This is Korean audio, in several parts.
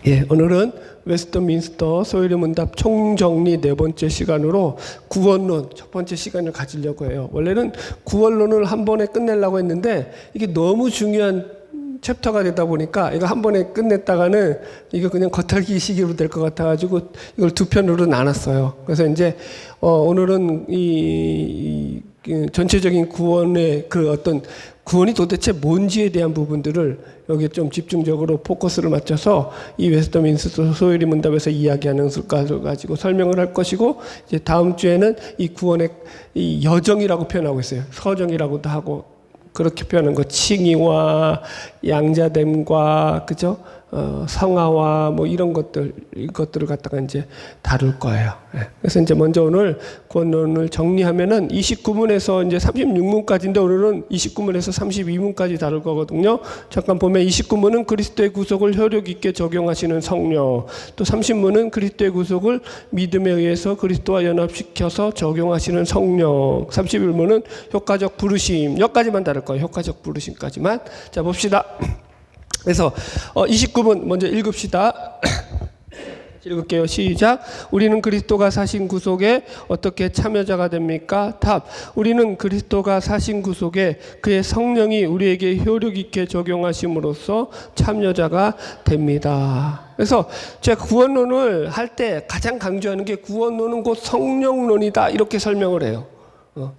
예, 오늘은 웨스트민스터 소요리 문답 총정리 네 번째 시간으로 구원론 첫 번째 시간을 가지려고 해요. 원래는 구원론을 한 번에 끝내려고 했는데 이게 너무 중요한 챕터가 되다 보니까 이거 한 번에 끝냈다가는 이거 그냥 겉핥기 시기로 될 것 같아가지고 이걸 두 편으로 나눴어요. 그래서 이제 오늘은 이 전체적인 구원의 그 어떤 구원이 도대체 뭔지에 대한 부분들을 여기에 좀 집중적으로 포커스를 맞춰서 이 웨스트민스터 소요리 문답에서 이야기하는 것을 가지고 설명을 할 것이고, 이제 다음 주에는 이 구원의 이 여정이라고 표현하고 있어요. 서정이라고도 하고 그렇게 표현하는 거, 칭의와 양자됨과 그죠? 성화와 뭐 이런 이것들을 갖다가 이제 다룰 거예요. 예. 그래서 이제 먼저 오늘 구원론을 정리하면은 29문에서 이제 36문까지인데 오늘은 29문에서 32문까지 다룰 거거든요. 잠깐 보면 29문은 그리스도의 구속을 효력 있게 적용하시는 성령, 또 30문은 그리스도의 구속을 믿음에 의해서 그리스도와 연합시켜서 적용하시는 성령, 31문은 효과적 부르심, 여기까지만 다룰 거예요. 효과적 부르심까지만. 자, 봅시다. 그래서 29분 먼저 읽읍시다. 읽을게요. 시작. 우리는 그리스도가 사신 구속에 어떻게 참여자가 됩니까? 답. 우리는 그리스도가 사신 구속에 그의 성령이 우리에게 효력 있게 적용하심으로써 참여자가 됩니다. 그래서 제가 구원론을 할 때 가장 강조하는 게 구원론은 곧 성령론이다, 이렇게 설명을 해요.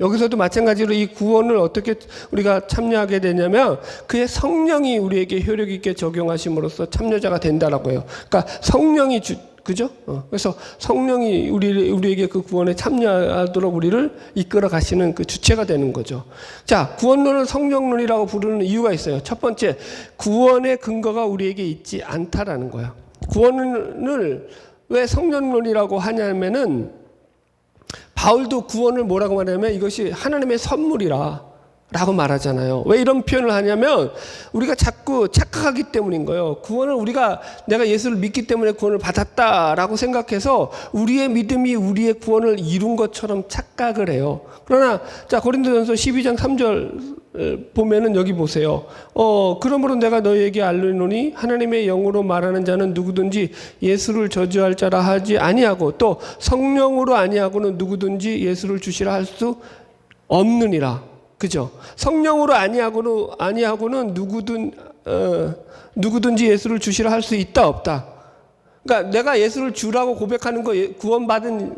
여기서도 마찬가지로 이 구원을 어떻게 우리가 참여하게 되냐면 그의 성령이 우리에게 효력 있게 적용하심으로써 참여자가 된다라고 해요. 그러니까 성령이 그죠? 그래서 성령이 우리에게 그 구원에 참여하도록 우리를 이끌어 가시는 그 주체가 되는 거죠. 자, 구원론을 성령론이라고 부르는 이유가 있어요. 첫 번째, 구원의 근거가 우리에게 있지 않다라는 거야. 구원을 왜 성령론이라고 하냐면은 바울도 구원을 뭐라고 말하냐면 이것이 하나님의 선물이라 라고 말하잖아요. 왜 이런 표현을 하냐면 우리가 자꾸 착각하기 때문인 거예요. 구원을 내가 예수를 믿기 때문에 구원을 받았다라고 생각해서 우리의 믿음이 우리의 구원을 이룬 것처럼 착각을 해요. 그러나 자, 고린도전서 12장 3절 보면은 여기 보세요. 그러므로 내가 너희에게 알리노니 하나님의 영으로 말하는 자는 누구든지 예수를 저주할 자라 하지 아니하고 또 성령으로 아니하고는 누구든지 예수를 주시라 할 수 없느니라. 그죠? 성령으로 아니하고는 누구든지 예수를 주시라 할 수 있다 없다. 그러니까 내가 예수를 주라고 고백하는 거 구원받은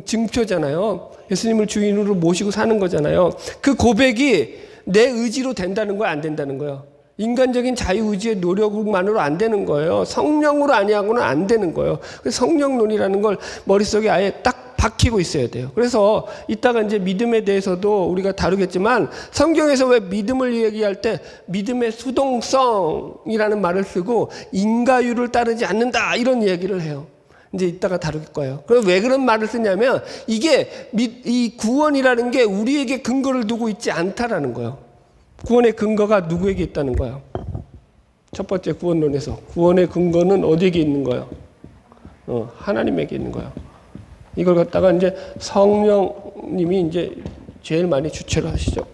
증표잖아요. 예수님을 주인으로 모시고 사는 거잖아요. 그 고백이 내 의지로 된다는 거야, 안 된다는 거예요? 인간적인 자유의지의 노력만으로 안 되는 거예요. 성령으로 아니하고는 안 되는 거예요. 성령론이라는 걸 머릿속에 아예 딱 박히고 있어야 돼요. 그래서 이따가 이제 믿음에 대해서도 우리가 다루겠지만 성경에서 왜 믿음을 얘기할 때 믿음의 수동성이라는 말을 쓰고 인가율을 따르지 않는다, 이런 얘기를 해요. 이제 이따가 다룰 거예요. 그럼 왜 그런 말을 쓰냐면 이게 이 구원이라는 게 우리에게 근거를 두고 있지 않다라는 거예요. 구원의 근거가 누구에게 있다는 거예요? 첫 번째 구원론에서 구원의 근거는 어디에게 있는 거예요? 하나님에게 있는 거예요. 이걸 갖다가 이제 성령님이 이제 제일 많이 주체를 하시죠.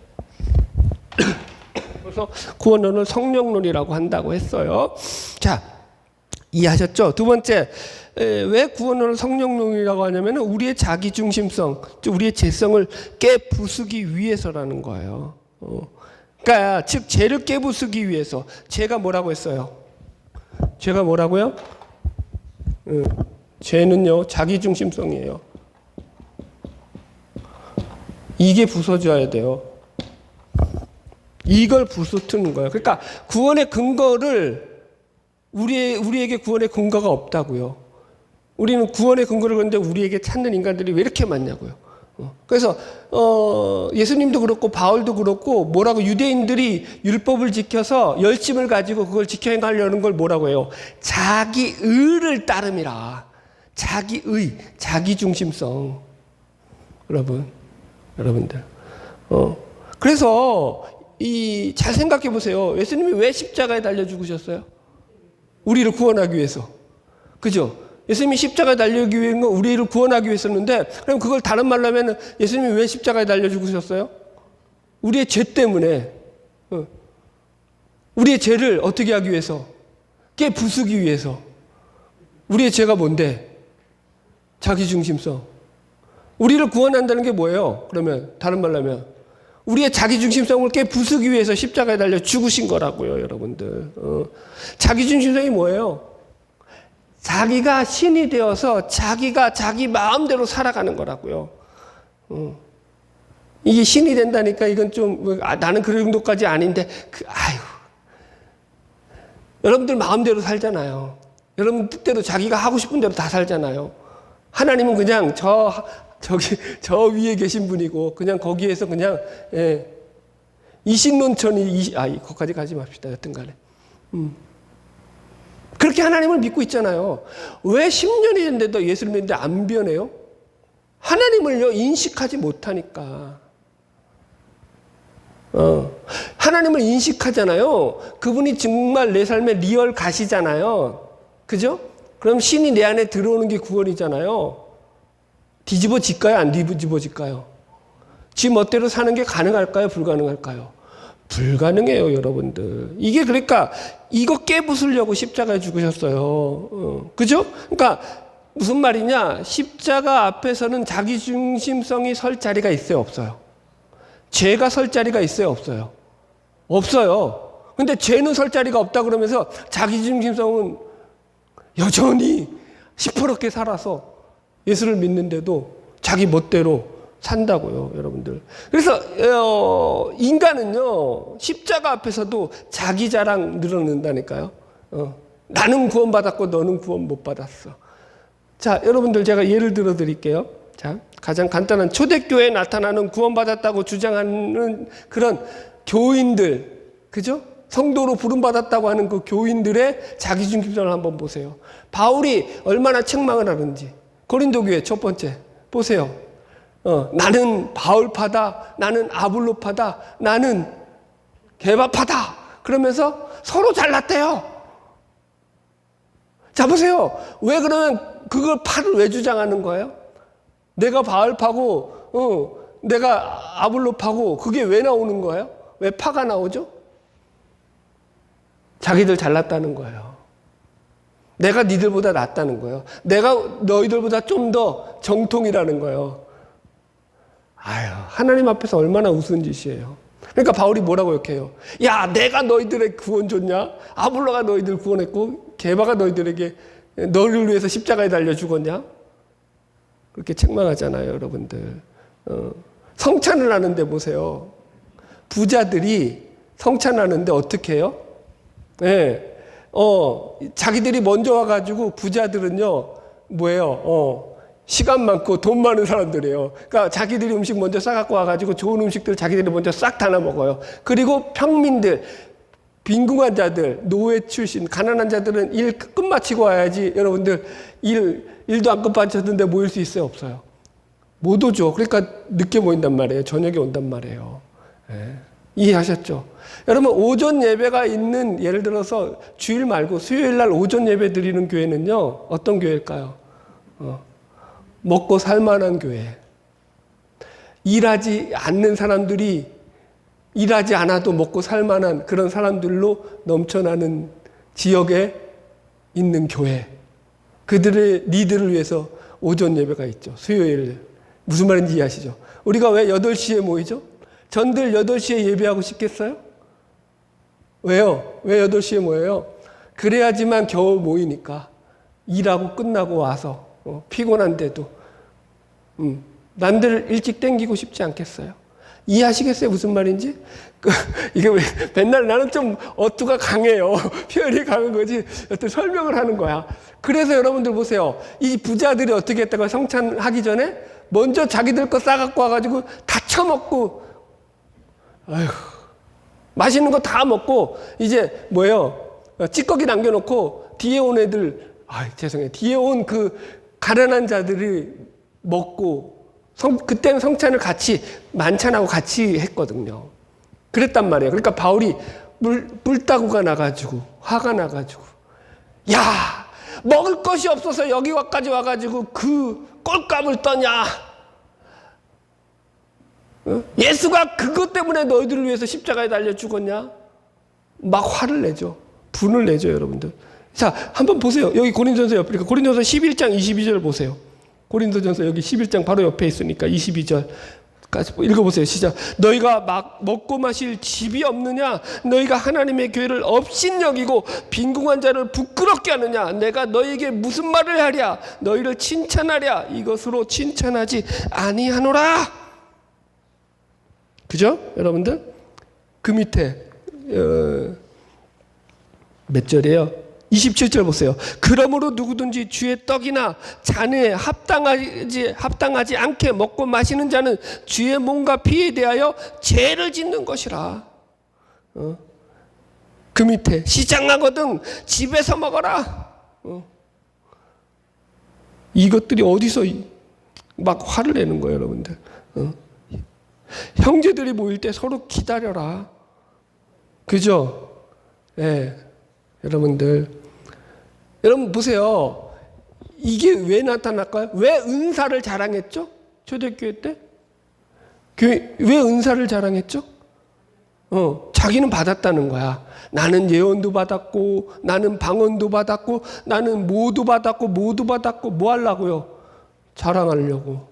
그래서 구원론을 성령론이라고 한다고 했어요. 자, 이해하셨죠? 두 번째, 왜 구원론을 성령론이라고 하냐면 우리의 자기중심성, 우리의 죄성을 깨부수기 위해서라는 거예요. 그러니까 즉 죄를 깨부수기 위해서. 죄가 뭐라고 했어요? 죄가 뭐라고요? 죄는요, 자기중심성이에요. 이게 부서져야 돼요. 이걸 부서뜨는 거예요. 그러니까 구원의 근거를 우리에게 구원의 근거가 없다고요. 우리는 구원의 근거를 그런데 우리에게 찾는 인간들이 왜 이렇게 많냐고요. 그래서 예수님도 그렇고 바울도 그렇고 뭐라고, 유대인들이 율법을 지켜서 열심을 가지고 그걸 지켜 행하려는 걸 뭐라고 해요? 자기의를 따름이라. 자기의, 자기중심성. 여러분들. 그래서 잘 생각해 보세요. 예수님이 왜 십자가에 달려 죽으셨어요? 우리를 구원하기 위해서. 그죠? 예수님이 십자가에 달려기 위한 건 우리를 구원하기 위해서였는데, 그럼 그걸 다른 말로 하면 예수님이 왜 십자가에 달려 죽으셨어요? 우리의 죄 때문에. 우리의 죄를 어떻게 하기 위해서? 깨부수기 위해서. 우리의 죄가 뭔데? 자기중심성. 우리를 구원한다는 게 뭐예요? 그러면 다른 말로 하면 우리의 자기중심성을 깨 부수기 위해서 십자가에 달려 죽으신 거라고요, 여러분들. 자기중심성이 뭐예요? 자기가 신이 되어서 자기가 자기 마음대로 살아가는 거라고요. 이게 신이 된다니까 이건 좀 나는 그 정도까지 아닌데 여러분들 마음대로 살잖아요. 여러분 뜻대로 자기가 하고 싶은 대로 다 살잖아요. 하나님은 그냥 저 위에 계신 분이고 그냥 거기에서 그냥 이신론천이 거기까지 가지 맙시다. 여튼간에 그렇게 하나님을 믿고 있잖아요. 왜 10년이 됐는데도 예수를 믿는데 안 변해요? 하나님을요 인식하지 못하니까. 하나님을 인식하잖아요. 그분이 정말 내 삶의 리얼 가시잖아요. 그죠? 그럼 신이 내 안에 들어오는 게 구원이잖아요. 뒤집어질까요? 안 뒤집어질까요? 지 멋대로 사는 게 가능할까요? 불가능할까요? 불가능해요, 여러분들. 이게 그러니까 이거 깨부수려고 십자가에 죽으셨어요. 그죠? 그러니까 무슨 말이냐? 십자가 앞에서는 자기중심성이 설 자리가 있어요, 없어요? 죄가 설 자리가 있어요, 없어요? 없어요. 근데 죄는 설 자리가 없다 그러면서 자기중심성은 여전히 시퍼렇게 살아서 예수를 믿는데도 자기 멋대로 산다고요, 여러분들. 그래서 인간은요 십자가 앞에서도 자기 자랑 늘어낸다니까요. 나는 구원받았고 너는 구원 못 받았어. 자, 여러분들 제가 예를 들어 드릴게요. 자, 가장 간단한 초대교회에 나타나는 구원받았다고 주장하는 그런 교인들, 그죠? 성도로 부름받았다고 하는 그 교인들의 자기중심성을 한번 보세요. 바울이 얼마나 책망을 하는지. 고린도 교회 첫 번째 보세요. 나는 바울파다, 나는 아볼로파다, 나는 게바파다. 그러면서 서로 잘났대요. 자, 보세요. 왜 그러면 그걸 파를 왜 주장하는 거예요? 내가 바울파고, 내가 아볼로파고, 그게 왜 나오는 거예요? 왜 파가 나오죠? 자기들 잘났다는 거예요. 내가 니들보다 낫다는 거예요. 내가 너희들보다 좀 더 정통이라는 거예요. 하나님 앞에서 얼마나 우스운 짓이에요. 그러니까 바울이 뭐라고 이렇게 해요? 야, 내가 너희들의 구원 줬냐? 아볼로가 너희들 구원했고 게바가 너희들에게 너희를 위해서 십자가에 달려 죽었냐? 그렇게 책망하잖아요, 여러분들. 성찬을 하는데 보세요. 부자들이 성찬하는데 어떻게 해요? 네. 자기들이 먼저 와가지고 부자들은요, 뭐예요? 시간 많고 돈 많은 사람들이에요. 그러니까 자기들이 음식 먼저 싸갖고 와가지고 좋은 음식들 자기들이 먼저 싹 다 먹어요. 그리고 평민들, 빈궁한 자들, 노예 출신, 가난한 자들은 일 끝마치고 와야지 여러분들 일도 안 끝마쳤는데 모일 수 있어요? 없어요? 못 오죠. 그러니까 늦게 모인단 말이에요. 저녁에 온단 말이에요. 네. 이해하셨죠? 여러분, 오전 예배가 있는, 예를 들어서 주일 말고 수요일 날 오전 예배 드리는 교회는요, 어떤 교회일까요? 먹고 살만한 교회. 일하지 않는 사람들이 일하지 않아도 먹고 살만한 그런 사람들로 넘쳐나는 지역에 있는 교회. 그들의 니들을 위해서 오전 예배가 있죠. 수요일. 무슨 말인지 이해하시죠? 우리가 왜 8시에 모이죠? 전들 8시에 예배하고 싶겠어요? 왜요? 왜 8시에 모여요? 그래야지만 겨우 모이니까. 일하고 끝나고 와서 피곤한데도 남들 일찍 땡기고 싶지 않겠어요? 이해하시겠어요? 무슨 말인지? 이게 왜 맨날 나는 좀 어투가 강해요. 표현이 강한 거지. 어떤 설명을 하는 거야. 그래서 여러분들 보세요. 이 부자들이 어떻게 했다고 성찬하기 전에 먼저 자기들 거 싸갖고 와가지고 다 처먹고, 아휴, 맛있는 거 다 먹고 이제 뭐예요? 찌꺼기 남겨놓고 뒤에 온 애들, 죄송해요. 뒤에 온 그 가난한 자들이 먹고 그때는 성찬을 같이 만찬하고 같이 했거든요. 그랬단 말이에요. 그러니까 바울이 뿔따구가 나가지고 화가 나가지고 야, 먹을 것이 없어서 여기까지 와가지고 그 꼴값을 떠냐? 예수가 그것 때문에 너희들을 위해서 십자가에 달려 죽었냐? 막 화를 내죠. 분을 내죠, 여러분들. 자, 한번 보세요. 여기 고린도전서 옆이니까 고린도전서 11장 22절 보세요. 고린도전서 여기 11장 바로 옆에 있으니까 22절까지 읽어보세요. 시작. 너희가 막 먹고 마실 집이 없느냐? 너희가 하나님의 교회를 업신여기고 빈궁한 자를 부끄럽게 하느냐? 내가 너희에게 무슨 말을 하랴? 너희를 칭찬하랴? 이것으로 칭찬하지 아니하노라. 그죠? 여러분들? 그 밑에 몇 절이에요? 27절 보세요. 그러므로 누구든지 주의 떡이나 잔에 합당하지 않게 먹고 마시는 자는 주의 몸과 피에 대하여 죄를 짓는 것이라. 그 밑에 시장하거든 집에서 먹어라. 이것들이 어디서 막 화를 내는 거예요, 여러분들. 형제들이 모일 때 서로 기다려라. 그죠? 예. 여러분들, 여러분 보세요. 이게 왜 나타날까요? 왜 은사를 자랑했죠? 초대교회 때? 왜 은사를 자랑했죠? 자기는 받았다는 거야. 나는 예언도 받았고, 나는 방언도 받았고, 나는 모두 받았고, 뭐 하려고요? 자랑하려고.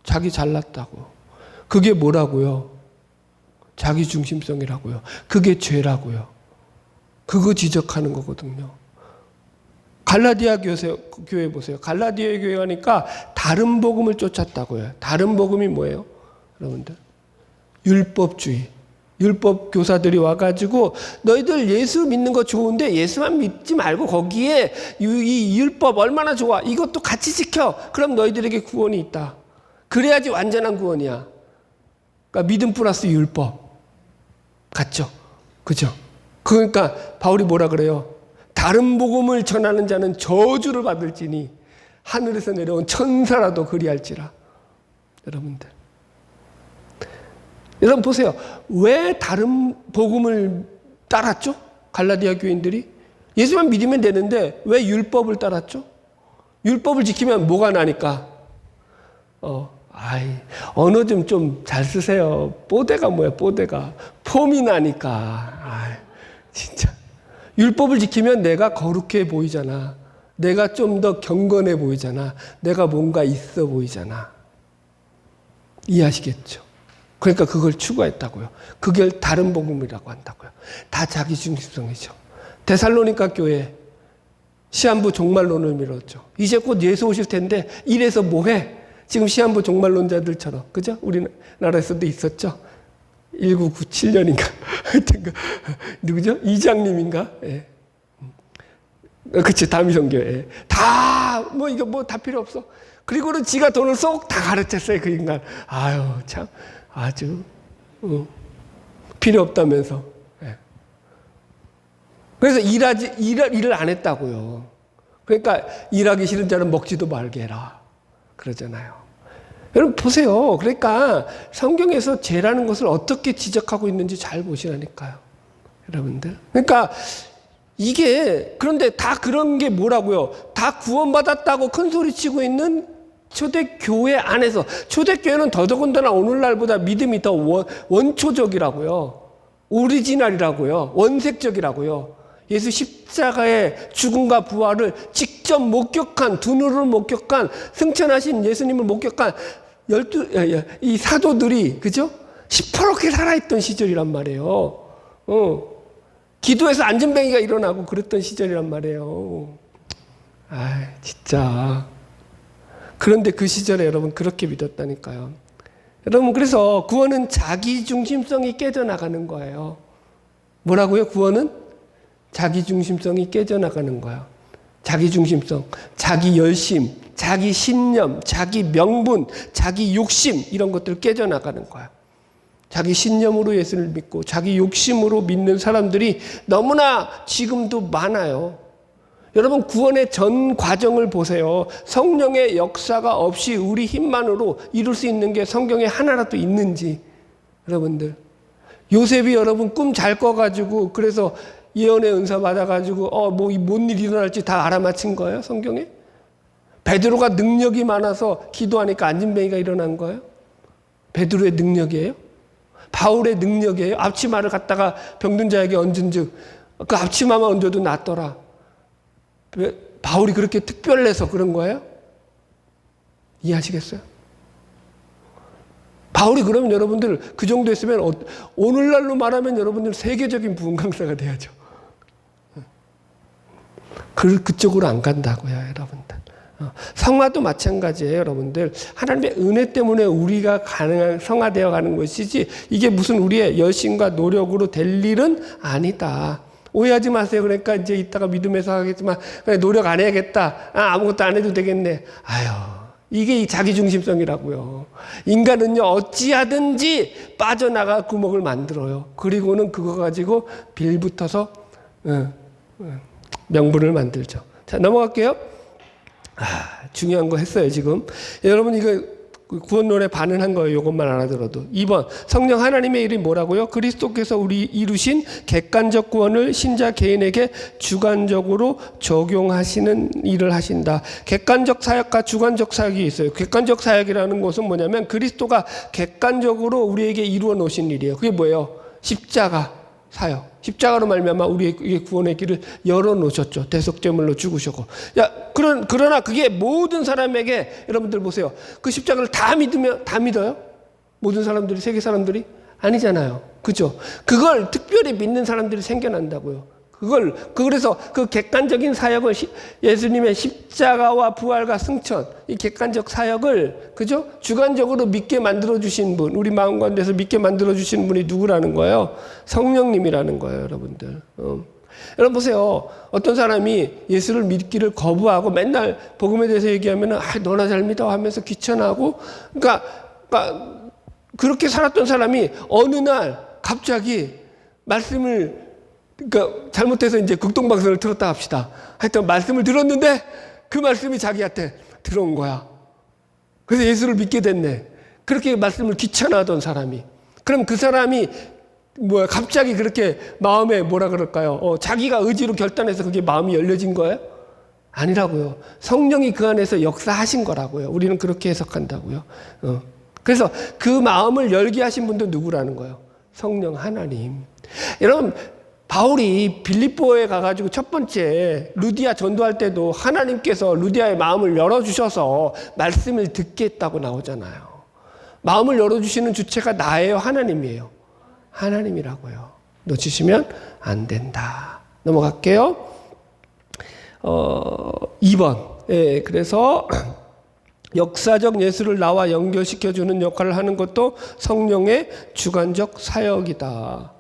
자기 잘났다고. 그게 뭐라고요? 자기 중심성이라고요. 그게 죄라고요. 그거 지적하는 거거든요. 갈라디아 교회 보세요. 갈라디아 교회 가니까 다른 복음을 쫓았다고요. 다른 복음이 뭐예요? 여러분들, 율법주의. 율법 교사들이 와가지고 너희들 예수 믿는 거 좋은데 예수만 믿지 말고 거기에 이 율법 얼마나 좋아. 이것도 같이 지켜. 그럼 너희들에게 구원이 있다. 그래야지 완전한 구원이야. 그러니까 믿음 플러스 율법. 같죠? 그죠? 그러니까 바울이 뭐라 그래요? 다른 복음을 전하는 자는 저주를 받을지니 하늘에서 내려온 천사라도 그리할지라. 여러분들, 여러분 보세요. 왜 다른 복음을 따랐죠? 갈라디아 교인들이 예수만 믿으면 되는데 왜 율법을 따랐죠? 율법을 지키면 뭐가 나니까? 언어 좀 잘 쓰세요. 뽀대가 뭐야, 뽀대가. 폼이 나니까. 진짜. 율법을 지키면 내가 거룩해 보이잖아. 내가 좀 더 경건해 보이잖아. 내가 뭔가 있어 보이잖아. 이해하시겠죠? 그러니까 그걸 추구했다고요. 그게 다른 복음이라고 한다고요. 다 자기 중심성이죠. 데살로니가 교회 시한부 종말론을 밀었죠. 이제 곧 예수 오실 텐데 이래서 뭐해? 지금 시한부 종말론자들처럼. 그죠? 우리나라에서도 있었죠. 1997년인가? 누구죠? 이장님인가? 예. 그치, 다미성교회. 이거 다 필요 없어. 그리고는 지가 돈을 쏙 다 가르쳤어요, 그 인간. 아유, 참, 아주, 필요 없다면서. 예. 그래서 일을 안 했다고요. 그러니까 일하기 싫은 자는 먹지도 말게 해라. 그러잖아요. 여러분 보세요. 그러니까 성경에서 죄라는 것을 어떻게 지적하고 있는지 잘 보시라니까요. 여러분들. 그러니까 그런데 다 그런 게 뭐라고요? 다 구원받았다고 큰 소리 치고 있는 초대교회 안에서, 초대교회는 더더군다나 오늘날보다 믿음이 더 원초적이라고요. 오리지널이라고요. 원색적이라고요. 예수 십자가의 죽음과 부활을 직접 목격한, 두 눈으로 목격한, 승천하신 예수님을 목격한 이 사도들이, 그죠? 시퍼렇게 살아있던 시절이란 말이에요. 기도에서 안전뱅이가 일어나고 그랬던 시절이란 말이에요. 진짜. 그런데 그 시절에 여러분 그렇게 믿었다니까요. 여러분, 그래서 구원은 자기 중심성이 깨져나가는 거예요. 뭐라고요? 구원은 자기 중심성이 깨져나가는 거예요. 자기 중심성, 자기 열심, 자기 신념, 자기 명분, 자기 욕심, 이런 것들 깨져나가는 거예요. 자기 신념으로 예수를 믿고 자기 욕심으로 믿는 사람들이 너무나 지금도 많아요. 여러분, 구원의 전 과정을 보세요. 성령의 역사가 없이 우리 힘만으로 이룰 수 있는 게 성경에 하나라도 있는지. 여러분들, 요셉이 여러분 꿈 잘 꿔가지고 그래서 예언의 은사 받아가지고 뭔 일이 일어날지 다 알아맞힌 거예요, 성경에? 베드로가 능력이 많아서 기도하니까 안진뱅이가 일어난 거예요? 베드로의 능력이에요? 바울의 능력이에요? 앞치마를 갖다가 병든 자에게 얹은 즉 그 앞치마만 얹어도 낫더라. 왜 바울이 그렇게 특별해서 그런 거예요? 이해하시겠어요? 바울이 그러면 여러분들 그 정도 했으면 오늘날로 말하면 여러분들 세계적인 부흥 강사가 돼야죠. 그쪽으로 안 간다고요, 여러분들. 성화도 마찬가지예요, 여러분들. 하나님의 은혜 때문에 우리가 가능한 성화되어 가는 것이지 이게 무슨 우리의 열심과 노력으로 될 일은 아니다. 오해하지 마세요. 그러니까 이제 이따가 믿음에서 하겠지만 그냥 노력 안 해야겠다. 아무것도 안 해도 되겠네. 아유, 이게 자기중심성이라고요. 인간은요, 어찌하든지 빠져나가 구멍을 만들어요. 그리고는 그거 가지고 빌붙어서 명분을 만들죠. 자, 넘어갈게요. 중요한 거 했어요, 지금. 여러분, 이거 구원론에 반응한 거예요. 이것만 알아들어도. 2번, 성령 하나님의 일이 뭐라고요? 그리스도께서 우리 이루신 객관적 구원을 신자 개인에게 주관적으로 적용하시는 일을 하신다. 객관적 사역과 주관적 사역이 있어요. 객관적 사역이라는 것은 뭐냐면 그리스도가 객관적으로 우리에게 이루어 놓으신 일이에요. 그게 뭐예요? 십자가 사역. 십자가로 말미암아 우리에게 구원의 길을 열어놓으셨죠. 대속제물로 죽으셨고. 그러나 그게 모든 사람에게, 여러분들 보세요. 그 십자가를 다 믿어요? 모든 사람들이, 세계 사람들이? 아니잖아요. 그죠? 그걸 특별히 믿는 사람들이 생겨난다고요. 그래서 그 객관적인 사역을 예수님의 십자가와 부활과 승천, 이 객관적 사역을, 그죠? 주관적으로 믿게 만들어주신 분, 우리 마음 가운데서 믿게 만들어주신 분이 누구라는 거예요? 성령님이라는 거예요, 여러분들. 여러분 보세요. 어떤 사람이 예수를 믿기를 거부하고 맨날 복음에 대해서 얘기하면 너나 잘 믿어 하면서 귀찮아하고, 그러니까 그렇게 살았던 사람이 어느 날 갑자기 말씀을, 그러니까 잘못해서 이제 극동방송을 틀었다 합시다. 하여튼 말씀을 들었는데 그 말씀이 자기한테 들어온 거야. 그래서 예수를 믿게 됐네. 그렇게 말씀을 귀찮아하던 사람이. 그럼 그 사람이 갑자기 그렇게 마음에 뭐라 그럴까요? 자기가 의지로 결단해서 그게 마음이 열려진 거예요? 아니라고요. 성령이 그 안에서 역사하신 거라고요. 우리는 그렇게 해석한다고요. 그래서 그 마음을 열게 하신 분도 누구라는 거예요? 성령 하나님. 여러분, 바울이 빌립보에 가가지고 첫 번째 루디아 전도할 때도 하나님께서 루디아의 마음을 열어주셔서 말씀을 듣게 했다고 나오잖아요. 마음을 열어주시는 주체가 나예요, 하나님이에요? 하나님이라고요. 놓치시면 안 된다. 넘어갈게요. 2번. 그래서 역사적 예수를 나와 연결시켜주는 역할을 하는 것도 성령의 주관적 사역이다.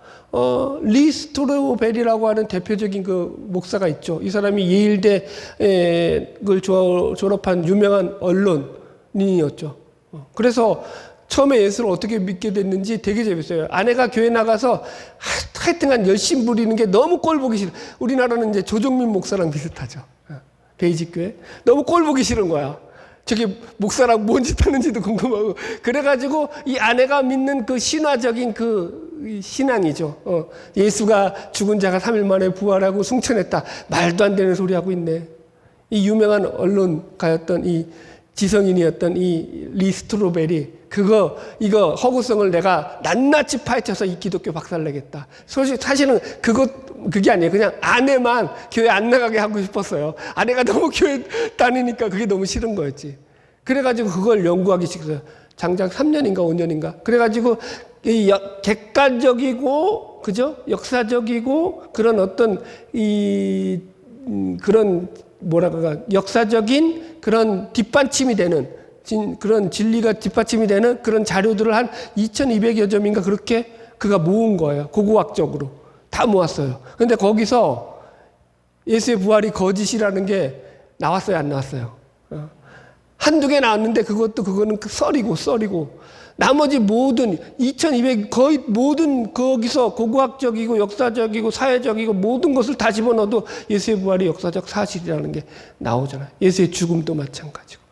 리스토로벨이라고 하는 대표적인 그 목사가 있죠. 이 사람이 예일대를 졸업한 유명한 언론인이었죠. 그래서 처음에 예수를 어떻게 믿게 됐는지 되게 재밌어요. 아내가 교회 나가서 하여튼간 열심히 부리는 게 너무 꼴 보기 싫어. 우리나라는 이제 조정민 목사랑 비슷하죠. 베이직 교회. 너무 꼴 보기 싫은 거야. 저게 목사랑 뭔 짓 하는지도 궁금하고. 그래가지고 이 아내가 믿는 그 신화적인 그 신앙이죠. 예수가 죽은 자가 3일 만에 부활하고 승천했다. 말도 안 되는 소리 하고 있네. 이 유명한 언론가였던 이 지성인이었던 이 리스트로벨이 이거 허구성을 내가 낱낱이 파헤쳐서 이 기독교 박살내겠다. 사실은 그게 아니에요. 그냥 아내만 교회 안 나가게 하고 싶었어요. 아내가 너무 교회 다니니까 그게 너무 싫은 거였지. 그래가지고 그걸 연구하기 시작했어요. 장작 3년인가 5년인가. 그래가지고 이 객관적이고, 그죠? 역사적이고, 그런 어떤 그런 역사적인 그런 뒷받침이 되는, 그런 진리가 뒷받침이 되는 그런 자료들을 한 2200여 점인가 그렇게 그가 모은 거예요. 고고학적으로. 다 모았어요. 근데 거기서 예수의 부활이 거짓이라는 게 나왔어요, 안 나왔어요? 한두 개 나왔는데 그거는 썰이고. 나머지 모든 2200 거의 모든 거기서 고고학적이고 역사적이고 사회적이고 모든 것을 다 집어넣어도 예수의 부활이 역사적 사실이라는 게 나오잖아요. 예수의 죽음도 마찬가지고.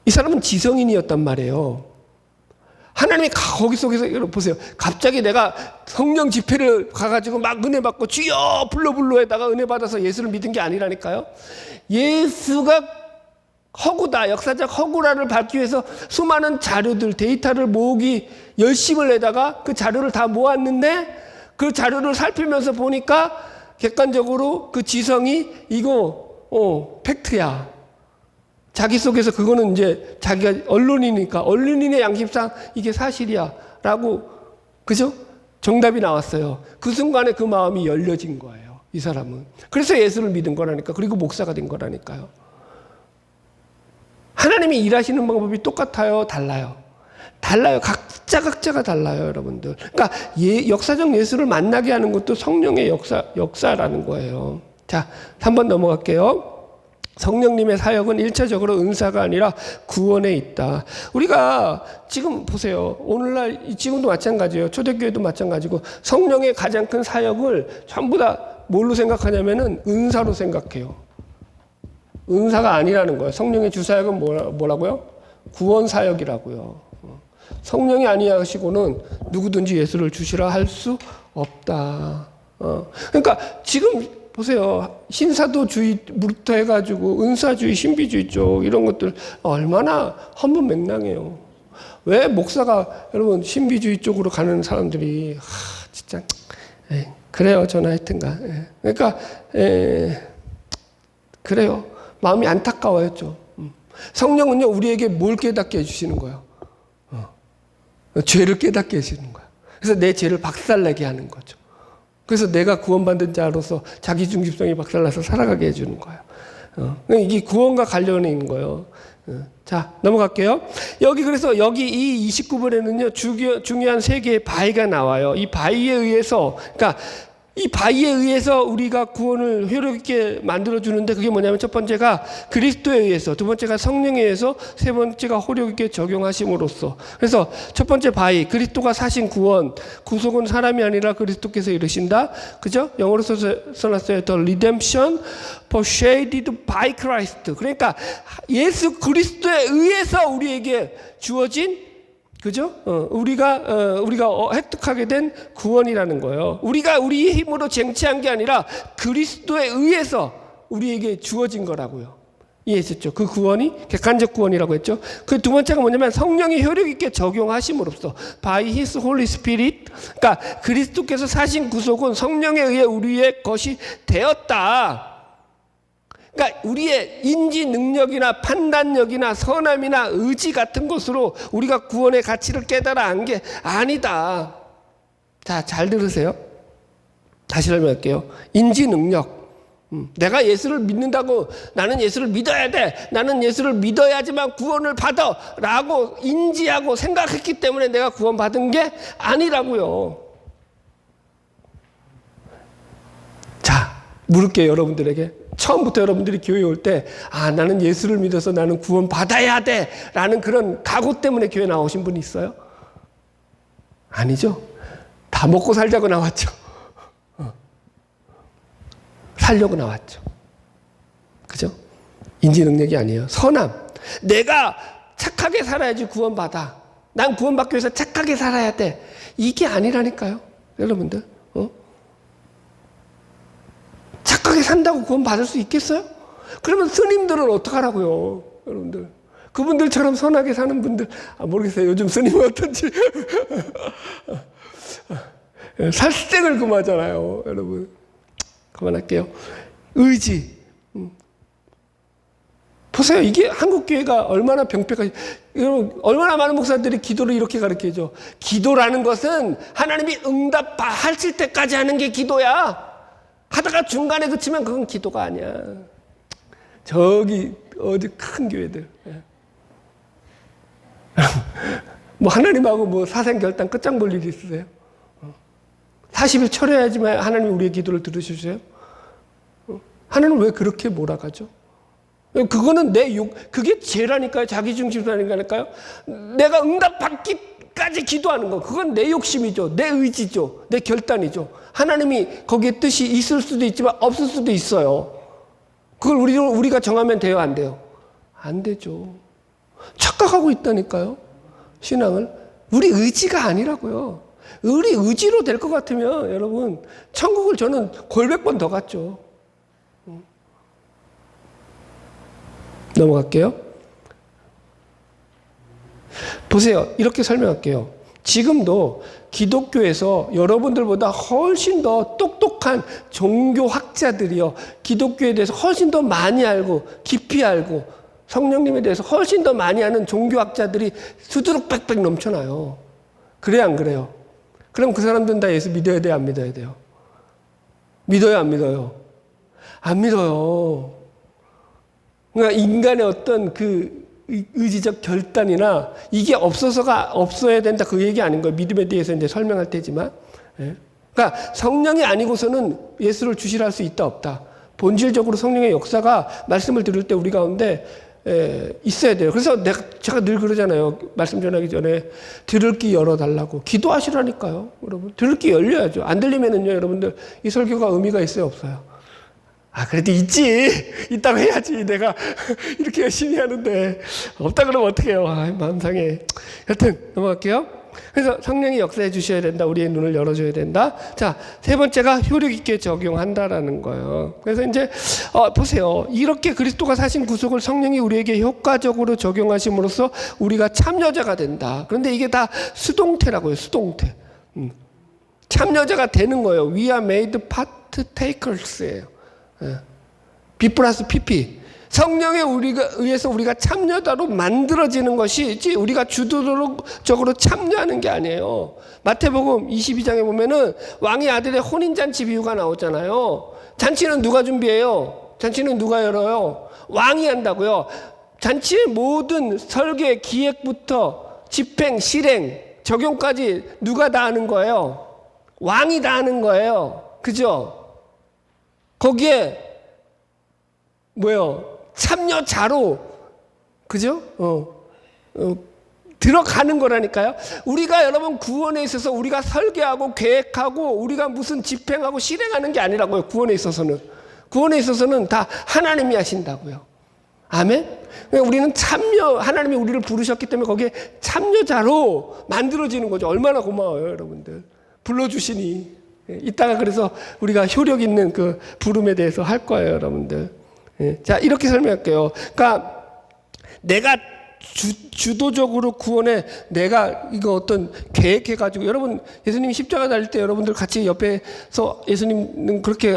이 사람은 지성인이었단 말이에요. 하나님이 거기 속에서 보세요. 갑자기 내가 성령 집회를 가가지고 막 은혜 받고 주여 불러에다가 은혜 받아서 예수를 믿은 게 아니라니까요. 예수가 허구다, 역사적 허구라를 밝기 위해서 수많은 자료들, 데이터를 모으기 열심을 내다가 그 자료를 다 모았는데 그 자료를 살피면서 보니까 객관적으로 그 지성이 이거 팩트야. 자기 속에서 그거는 이제 자기가 언론이니까 언론인의 양심상 이게 사실이야 라고, 그죠? 정답이 나왔어요. 그 순간에 그 마음이 열려진 거예요, 이 사람은. 그래서 예수를 믿은 거라니까. 그리고 목사가 된 거라니까요. 하나님이 일하시는 방법이 똑같아요, 달라요? 달라요. 각자가 달라요, 여러분들. 그러니까 역사적 예수를 만나게 하는 것도 성령의 역사라는 거예요. 자, 3번 넘어갈게요. 성령님의 사역은 1차적으로 은사가 아니라 구원에 있다. 우리가 지금 보세요. 오늘날 지금도 마찬가지예요. 초대교회도 마찬가지고 성령의 가장 큰 사역을 전부 다 뭘로 생각하냐면은 은사로 생각해요. 은사가 아니라는 거예요. 성령의 주사역은 뭐라고요? 구원 사역이라고요. 성령이 아니하시고는 누구든지 예수를 주시라 할 수 없다. 그러니까 지금 보세요. 신사도주의부터 해가지고 은사주의, 신비주의 쪽 이런 것들 얼마나 헌문맹랑해요. 왜 목사가 여러분 신비주의 쪽으로 가는 사람들이 진짜 그래요. 저는 하여튼가. 그러니까 그래요. 마음이 안타까워요. 좀. 성령은요 우리에게 뭘 깨닫게 해주시는 거예요? 죄를 깨닫게 해주시는 거예요. 그래서 내 죄를 박살내게 하는 거죠. 그래서 내가 구원받은 자로서 자기중심성이 박살나서 살아가게 해주는 거예요. 이게 구원과 관련이 있는 거예요. 자, 넘어갈게요. 그래서 여기 이 29번에는요, 중요한 세 개의 바위가 나와요. 이 바위에 의해서, 그러니까 이 바위에 의해서 우리가 구원을 효력있게 만들어주는데 그게 뭐냐면 첫 번째가 그리스도에 의해서, 두 번째가 성령에 의해서, 세 번째가 효력있게 적용하심으로써. 그래서 첫 번째 바위, 그리스도가 사신 구원, 구속은 사람이 아니라 그리스도께서 이루신다. 그죠? 영어로 써놨어요. The redemption purchased by Christ. 그러니까 예수 그리스도에 의해서 우리에게 주어진, 그죠? 우리가 획득하게 된 구원이라는 거예요. 우리가 우리의 힘으로 쟁취한 게 아니라 그리스도에 의해서 우리에게 주어진 거라고요. 이해했었죠? 그 구원이 객관적 구원이라고 했죠. 그 두 번째가 뭐냐면 성령이 효력 있게 적용하심으로써 by His Holy Spirit. 그러니까 그리스도께서 사신 구속은 성령에 의해 우리의 것이 되었다. 그러니까 우리의 인지 능력이나 판단력이나 선함이나 의지 같은 것으로 우리가 구원의 가치를 깨달아 안 게 아니다. 자, 잘 들으세요. 다시 설명할게요. 인지 능력. 내가 예수를 믿는다고 나는 예수를 믿어야 돼. 나는 예수를 믿어야지만 구원을 받아. 라고 인지하고 생각했기 때문에 내가 구원받은 게 아니라고요. 자, 물을게요, 여러분들에게. 처음부터 여러분들이 교회에 올 때, 나는 예수를 믿어서 나는 구원 받아야 돼. 라는 그런 각오 때문에 교회 나오신 분이 있어요? 아니죠. 다 먹고 살자고 나왔죠. 살려고 나왔죠. 그죠? 인지 능력이 아니에요. 선함. 내가 착하게 살아야지 구원받아. 난 구원받기 위해서 착하게 살아야 돼. 이게 아니라니까요. 여러분들. 착하게 산다고 구원 받을 수 있겠어요? 그러면 스님들은 어떡하라고요, 여러분들? 그분들처럼 선하게 사는 분들, 모르겠어요. 요즘 스님은 어떤지. 살생을 금하잖아요, 여러분. 그만할게요. 의지. 보세요. 이게 한국교회가 얼마나 병폐가, 여러분, 얼마나 많은 목사들이 기도를 이렇게 가르쳐줘. 기도라는 것은 하나님이 응답하실 때까지 하는 게 기도야. 하다가 중간에 그치면 그건 기도가 아니야. 저기 어디 큰 교회들. 뭐 하나님하고 뭐 사생결단 끝장 볼 일이 있으세요? 40일 철회해야지만 하나님이 우리의 기도를 들으시세요? 하나님은 왜 그렇게 몰아가죠? 그거는 그게 죄라니까요. 자기중심이라니까요. 내가 응답받기까지 기도하는 거. 그건 내 욕심이죠. 내 의지죠. 내 결단이죠. 하나님이 거기에 뜻이 있을 수도 있지만 없을 수도 있어요. 그걸 우리가 정하면 돼요? 안 돼요? 안 되죠. 착각하고 있다니까요. 신앙을. 우리 의지가 아니라고요. 우리 의지로 될 것 같으면 여러분 천국을 저는 골백 번 더 갔죠. 넘어갈게요. 보세요. 이렇게 설명할게요. 지금도 기독교에서 여러분들보다 훨씬 더 똑똑한 종교학자들이요, 기독교에 대해서 훨씬 더 많이 알고 깊이 알고 성령님에 대해서 훨씬 더 많이 아는 종교학자들이 수두룩 빽빽 넘쳐나요. 그래요, 안 그래요? 그럼 그 사람들은 다 예수 믿어야 돼요, 안 믿어야 돼요? 믿어요, 안 믿어요? 안 믿어요. 그러니까 인간의 어떤 그 의지적 결단이나 이게 없어야 된다, 그 얘기 아닌 거예요. 믿음에 대해서 이제 설명할 때지만. 그러니까 성령이 아니고서는 예수를 주시라 할 수 있다, 없다. 본질적으로 성령의 역사가 말씀을 들을 때 우리 가운데 있어야 돼요. 그래서 제가 늘 그러잖아요. 말씀 전하기 전에 들을 귀 열어달라고 기도하시라니까요. 여러분, 들을 귀 열려야죠. 안 들리면은요, 여러분들 이 설교가 의미가 있어요, 없어요? 그래도 있다고 해야지. 내가 이렇게 열심히 하는데 없다 그러면 어떡해요. 마음 상해. 여튼 넘어갈게요. 그래서 성령이 역사해 주셔야 된다. 우리의 눈을 열어줘야 된다. 자, 세 번째가 효력 있게 적용한다라는 거예요. 그래서 이제 보세요. 이렇게 그리스도가 사신 구속을 성령이 우리에게 효과적으로 적용하심으로써 우리가 참여자가 된다. 그런데 이게 다 수동태라고요. 수동태. 참여자가 되는 거예요. We are made partakers예요. B 플러스 PP. 성령에 의해서 우리가 참여자로 만들어지는 것이지 우리가 주도적으로 참여하는 게 아니에요. 마태복음 22장에 보면은 왕의 아들의 혼인잔치 비유가 나오잖아요. 잔치는 누가 준비해요? 잔치는 누가 열어요? 왕이 한다고요. 잔치의 모든 설계, 기획부터 집행, 실행, 적용까지 누가 다 하는 거예요? 왕이 다 하는 거예요. 그죠? 거기에 뭐요? 참여자로, 그죠? 들어가는 거라니까요. 우리가 여러분 구원에 있어서 우리가 설계하고 계획하고 우리가 무슨 집행하고 실행하는 게 아니라고요. 구원에 있어서는 다 하나님이 하신다고요. 아멘? 우리는 하나님이 우리를 부르셨기 때문에 거기에 참여자로 만들어지는 거죠. 얼마나 고마워요, 여러분들. 불러주시니. 이따가 그래서 우리가 효력 있는 그 부름에 대해서 할 거예요, 여러분들. 자, 이렇게 설명할게요. 그러니까 내가 주도적으로 구원에 내가 이거 어떤 계획해가지고, 여러분 예수님이 십자가 달릴 때 여러분들 같이 옆에서 예수님은 그렇게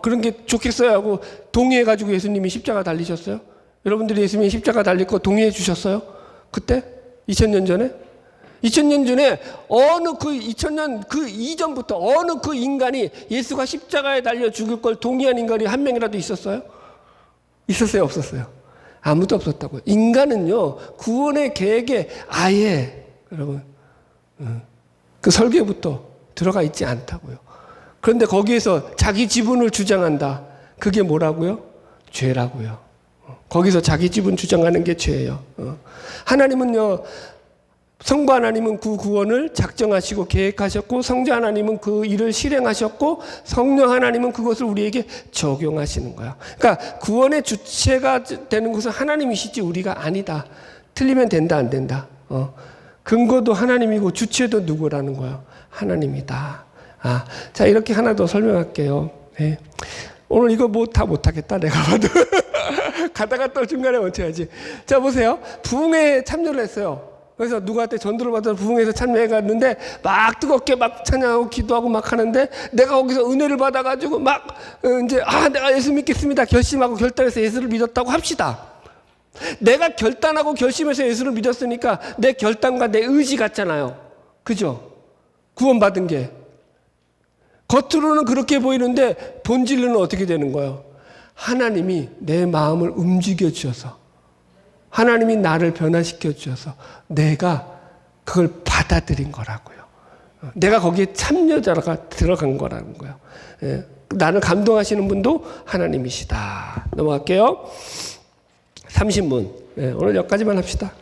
그런 게 좋겠어요 하고 동의해가지고 예수님이 십자가 달리셨어요? 여러분들이 예수님이 십자가 달릴 거 동의해 주셨어요? 그때? 2000년 전에? 2000년 전에 어느 그 2000년 그 이전부터 어느 그 인간이 예수가 십자가에 달려 죽을 걸 동의한 인간이 한 명이라도 있었어요? 있었어요, 없었어요? 아무도 없었다고요. 인간은요, 구원의 계획에 아예, 여러분, 그 설계부터 들어가 있지 않다고요. 그런데 거기에서 자기 지분을 주장한다. 그게 뭐라고요? 죄라고요. 거기서 자기 지분 주장하는 게 죄예요. 하나님은요, 성부 하나님은 그 구원을 작정하시고 계획하셨고, 성자 하나님은 그 일을 실행하셨고, 성령 하나님은 그것을 우리에게 적용하시는 거야. 그러니까 구원의 주체가 되는 것은 하나님이시지 우리가 아니다. 틀리면 된다, 안 된다. 근거도 하나님이고 주체도 누구라는 거야? 하나님이다. 자, 이렇게 하나 더 설명할게요. 네. 오늘 이거 다 못하겠다, 내가 봐도. 가다가 또 중간에 멈춰야지. 자, 보세요. 부흥회에 참여를 했어요. 그래서 누구한테 전도를 받아서 부흥회에서 참여해 갔는데 막 뜨겁게 막 찬양하고 기도하고 막 하는데 내가 거기서 은혜를 받아가지고 막 이제 내가 예수 믿겠습니다 결심하고 결단해서 예수를 믿었다고 합시다. 내가 결단하고 결심해서 예수를 믿었으니까 내 결단과 내 의지 같잖아요. 그죠? 구원받은 게. 겉으로는 그렇게 보이는데 본질로는 어떻게 되는 거예요? 하나님이 내 마음을 움직여 주셔서, 하나님이 나를 변화시켜 주셔서 내가 그걸 받아들인 거라고요. 내가 거기에 참여자가 들어간 거라는 거예요. 나를 감동하시는 분도 하나님이시다. 넘어갈게요. 30문. 오늘 여기까지만 합시다.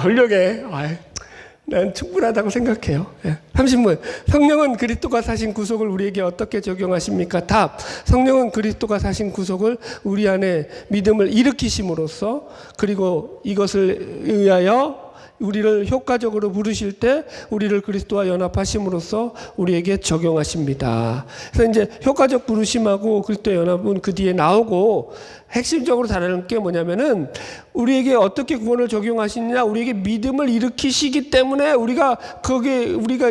훌륭해. 난 충분하다고 생각해요. 30문. 성령은 그리스도가 사신 구속을 우리에게 어떻게 적용하십니까? 답. 성령은 그리스도가 사신 구속을 우리 안에 믿음을 일으키심으로써, 그리고 이것을 의하여 우리를 효과적으로 부르실 때 우리를 그리스도와 연합하심으로써 우리에게 적용하십니다. 그래서 이제 효과적 부르심하고 그리스도의 연합은 그 뒤에 나오고, 핵심적으로 다른 게 뭐냐면은 우리에게 어떻게 구원을 적용하시느냐, 우리에게 믿음을 일으키시기 때문에 우리가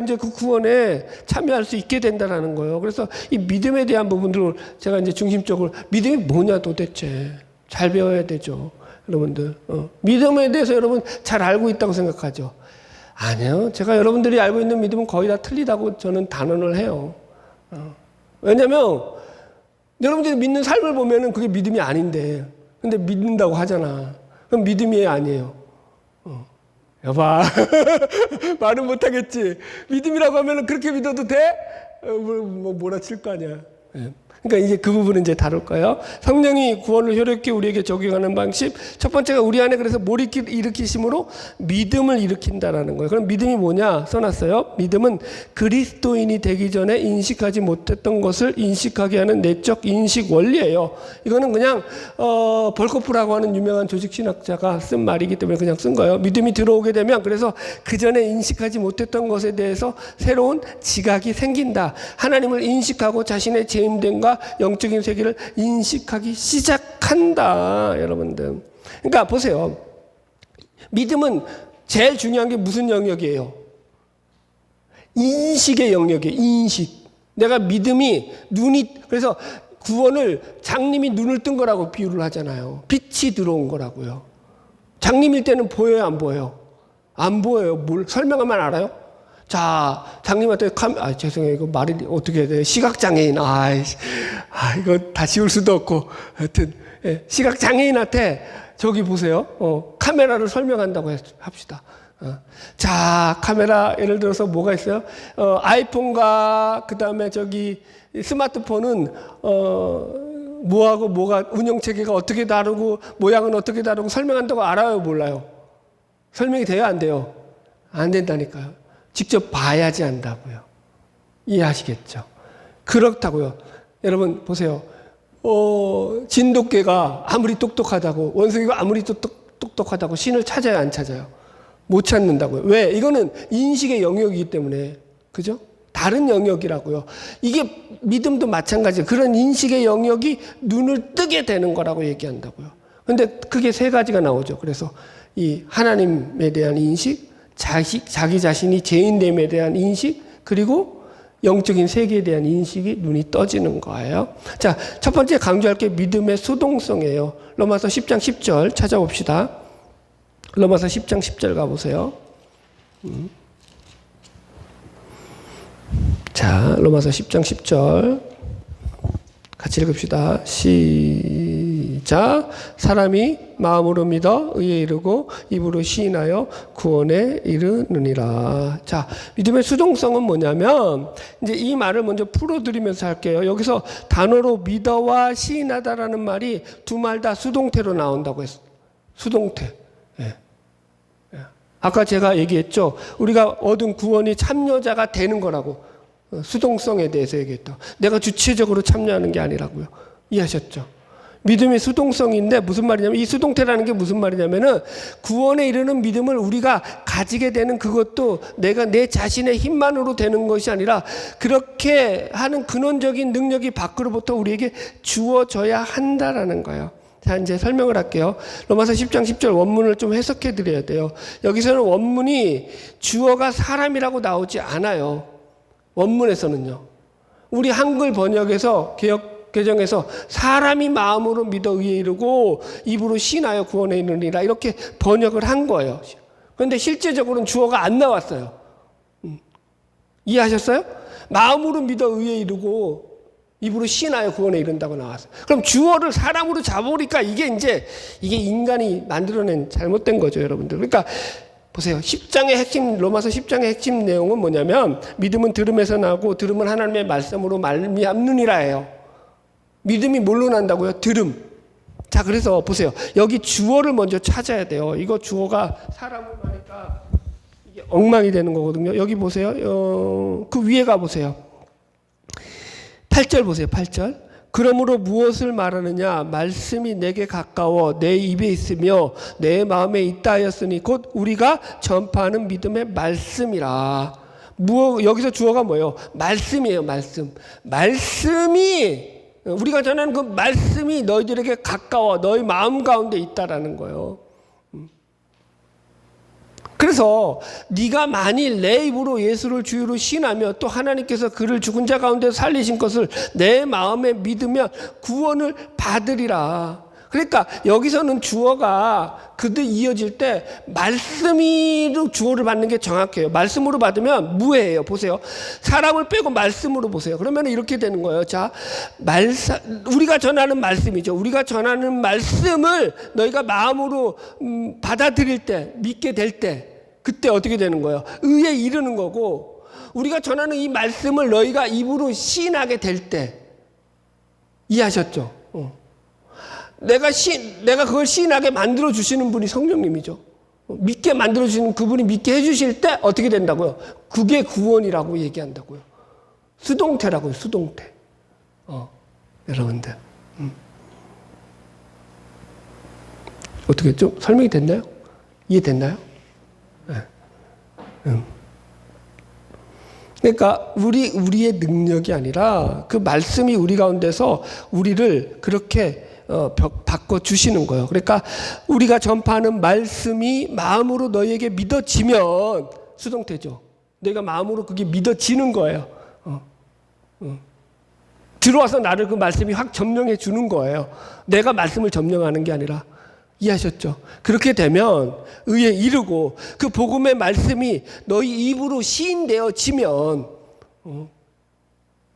이제 그 구원에 참여할 수 있게 된다라는 거예요. 그래서 이 믿음에 대한 부분들을 제가 이제 중심적으로, 믿음이 뭐냐 도대체 잘 배워야 되죠, 여러분들. 믿음에 대해서 여러분 잘 알고 있다고 생각하죠? 아니요. 제가 여러분들이 알고 있는 믿음은 거의 다 틀리다고 저는 단언을 해요. 왜냐면 여러분들이 믿는 삶을 보면은 그게 믿음이 아닌데, 근데 믿는다고 하잖아. 그럼 믿음이 아니에요. 여봐. 말은 못하겠지. 믿음이라고 하면은 그렇게 믿어도 돼? 뭐라 칠 거 아니야. 그러니까 이제 그 부분은 이제 다룰 거예요. 성령이 구원을 효력히 우리에게 적용하는 방식. 첫 번째가 우리 안에 그래서 뭘 일으키심으로 믿음을 일으킨다라는 거예요. 그럼 믿음이 뭐냐 써놨어요. 믿음은 그리스도인이 되기 전에 인식하지 못했던 것을 인식하게 하는 내적 인식 원리예요. 이거는 그냥 벌코프라고 하는 유명한 조직신학자가 쓴 말이기 때문에 그냥 쓴 거예요. 믿음이 들어오게 되면 그래서 그 전에 인식하지 못했던 것에 대해서 새로운 지각이 생긴다. 하나님을 인식하고 자신의 죄임됨과 영적인 세계를 인식하기 시작한다, 여러분들. 그러니까 보세요. 믿음은 제일 중요한 게 무슨 영역이에요? 인식의 영역이에요. 인식. 내가 믿음이 그래서 구원을 장님이 눈을 뜬 거라고 비유를 하잖아요. 빛이 들어온 거라고요. 장님일 때는 보여요, 안 보여요? 안 보여요. 뭘 설명하면 알아요? 자, 장님한테 죄송해요. 이거 말이 어떻게 해야 돼요? 시각장애인. 이거 다 지울 수도 없고. 하여튼, 시각장애인한테 저기 보세요. 카메라를 설명한다고 합시다. 자, 카메라, 예를 들어서 뭐가 있어요? 아이폰과 그 다음에 저기 스마트폰은, 뭐하고 뭐가, 운영체계가 어떻게 다르고, 모양은 어떻게 다르고 설명한다고 알아요? 몰라요? 설명이 돼요? 안 돼요? 안 된다니까요. 직접 봐야지 안다고요. 이해하시겠죠? 그렇다고요. 여러분 보세요. 진돗개가 아무리 똑똑하다고, 원숭이가 아무리 똑똑하다고 신을 찾아요, 안 찾아요? 못 찾는다고요. 왜? 이거는 인식의 영역이기 때문에. 그죠? 다른 영역이라고요. 이게 믿음도 마찬가지예요. 그런 인식의 영역이 눈을 뜨게 되는 거라고 얘기한다고요. 근데 그게 세 가지가 나오죠. 그래서 이 하나님에 대한 인식, 자기 자신이 죄인됨에 대한 인식, 그리고 영적인 세계에 대한 인식이 눈이 떠지는 거예요. 자, 첫 번째 강조할 게 믿음의 수동성이에요. 로마서 10장 10절 찾아봅시다. 로마서 10장 10절 가보세요. 자, 로마서 10장 10절 같이 읽읍시다. 시작. 사람이 마음으로 믿어 의에 이르고 입으로 시인하여 구원에 이르느니라. 자, 믿음의 수동성은 뭐냐면, 이제 이 말을 먼저 풀어드리면서 할게요. 여기서 단어로 믿어와 시인하다라는 말이 두 말 다 수동태로 나온다고 했어요. 수동태. 아까 제가 얘기했죠. 우리가 얻은 구원이 참여자가 되는 거라고. 수동성에 대해서 얘기했다. 내가 주체적으로 참여하는 게 아니라고요. 이해하셨죠? 믿음이 수동성인데 무슨 말이냐면, 이 수동태라는 게 무슨 말이냐면은 구원에 이르는 믿음을 우리가 가지게 되는 그것도 내가 내 자신의 힘만으로 되는 것이 아니라 그렇게 하는 근원적인 능력이 밖으로부터 우리에게 주어져야 한다라는 거예요. 자, 이제 설명을 할게요. 로마서 10장 10절 원문을 좀 해석해 드려야 돼요. 여기서는 원문이 주어가 사람이라고 나오지 않아요. 원문에서는요. 우리 한글 번역에서 개역 개정에서 사람이 마음으로 믿어 의에 이르고 입으로 신하여 구원에 이르리라 이렇게 번역을 한 거예요. 그런데 실제적으로는 주어가 안 나왔어요. 이해하셨어요? 마음으로 믿어 의에 이르고 입으로 신하여 구원에 이른다고 나왔어요. 그럼 주어를 사람으로 잡으니까 이게 인간이 만들어낸 잘못된 거죠, 여러분들. 그러니까 보세요. 10장의 핵심, 로마서 10장의 핵심 내용은 뭐냐면, 믿음은 들음에서 나고 들음은 하나님의 말씀으로 말미암느니라 해요. 믿음이 뭘로 난다고요? 들음. 자, 그래서 보세요. 여기 주어를 먼저 찾아야 돼요. 이거 주어가 사람으로 하니까 이게 엉망이 되는 거거든요. 여기 보세요. 그 위에 가 보세요. 8절 보세요. 8절. 그러므로 무엇을 말하느냐? 말씀이 내게 가까워 내 입에 있으며 내 마음에 있다 하였으니 곧 우리가 전파하는 믿음의 말씀이라. 여기서 주어가 뭐예요? 말씀이에요. 말씀이, 우리가 전하는 그 말씀이 너희들에게 가까워 너희 마음 가운데 있다라는 거예요. 그래서 네가 만일 내 입으로 예수를 주유로 시인하며 또 하나님께서 그를 죽은 자 가운데 살리신 것을 내 마음에 믿으면 구원을 받으리라. 그러니까 여기서는 주어가 그들 이어질 때 말씀으로 주어를 받는 게 정확해요. 말씀으로 받으면 무해예요. 보세요. 사람을 빼고 말씀으로 보세요. 그러면 이렇게 되는 거예요. 자, 우리가 전하는 말씀이죠. 우리가 전하는 말씀을 너희가 마음으로 받아들일 때, 믿게 될 때, 그때 어떻게 되는 거예요? 의에 이르는 거고, 우리가 전하는 이 말씀을 너희가 입으로 시인하게 될 때, 이해하셨죠? 내가 그걸 시인하게 만들어 주시는 분이 성령님이죠. 믿게 만들어 주시는 그분이 믿게 해 주실 때 어떻게 된다고요? 그게 구원이라고 얘기한다고요. 수동태라고요. 수동태. 여러분들. 어떻게 좀 설명이 됐나요? 이해됐나요? 네. 그러니까 우리의 능력이 아니라 그 말씀이 우리 가운데서 우리를 그렇게 바꿔주시는 거예요. 그러니까 우리가 전파하는 말씀이 마음으로 너희에게 믿어지면 수동태죠. 내가 마음으로 그게 믿어지는 거예요. 들어와서 나를 그 말씀이 확 점령해 주는 거예요. 내가 말씀을 점령하는 게 아니라. 이해하셨죠? 그렇게 되면 의에 이르고 그 복음의 말씀이 너희 입으로 시인되어지면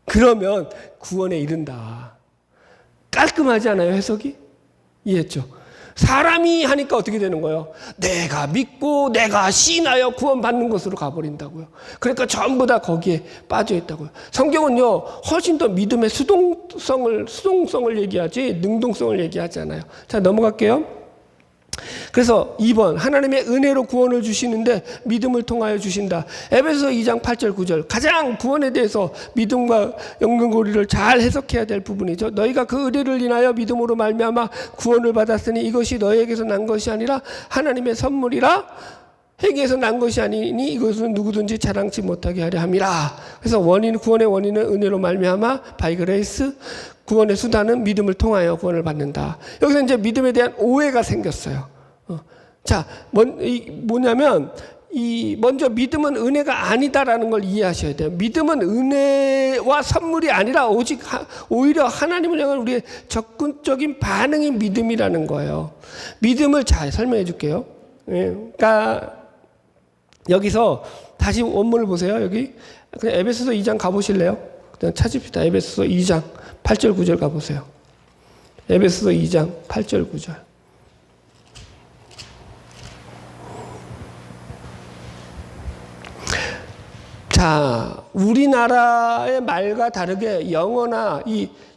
그러면 구원에 이른다. 깔끔하지 않아요, 해석이? 이해했죠? 사람이 하니까 어떻게 되는 거예요? 내가 믿고 내가 시인하여 구원받는 것으로 가버린다고요. 그러니까 전부 다 거기에 빠져 있다고요. 성경은요 훨씬 더 믿음의 수동성을 얘기하지 능동성을 얘기하지 않아요. 자, 넘어갈게요. 그래서 2번 하나님의 은혜로 구원을 주시는데 믿음을 통하여 주신다. 에베소서 2장 8절 9절 가장 구원에 대해서 믿음과 연결고리를 잘 해석해야 될 부분이죠. 너희가 그 은혜를 인하여 믿음으로 말미암아 구원을 받았으니 이것이 너희에게서 난 것이 아니라 하나님의 선물이라. 행위에서 난 것이 아니니 이것은 누구든지 자랑치 못하게 하려 함이라. 그래서 구원의 원인은 은혜로 말미암아 바이 그레이스. 구원의 수단은 믿음을 통하여 구원을 받는다. 여기서 이제 믿음에 대한 오해가 생겼어요. 자, 뭐냐면 먼저 믿음은 은혜가 아니다라는 걸 이해하셔야 돼요. 믿음은 은혜와 선물이 아니라 오히려 하나님을 향한 우리의 적극적인 반응이 믿음이라는 거예요. 믿음을 잘 설명해 줄게요. 그러니까 여기서 다시 원문을 보세요. 여기 그냥 에베소서 2장 가보실래요? 그냥 찾읍시다. 에베소서 2장 8절 9절 가보세요. 에베소서 2장 8절 9절. 자, 우리나라의 말과 다르게 영어나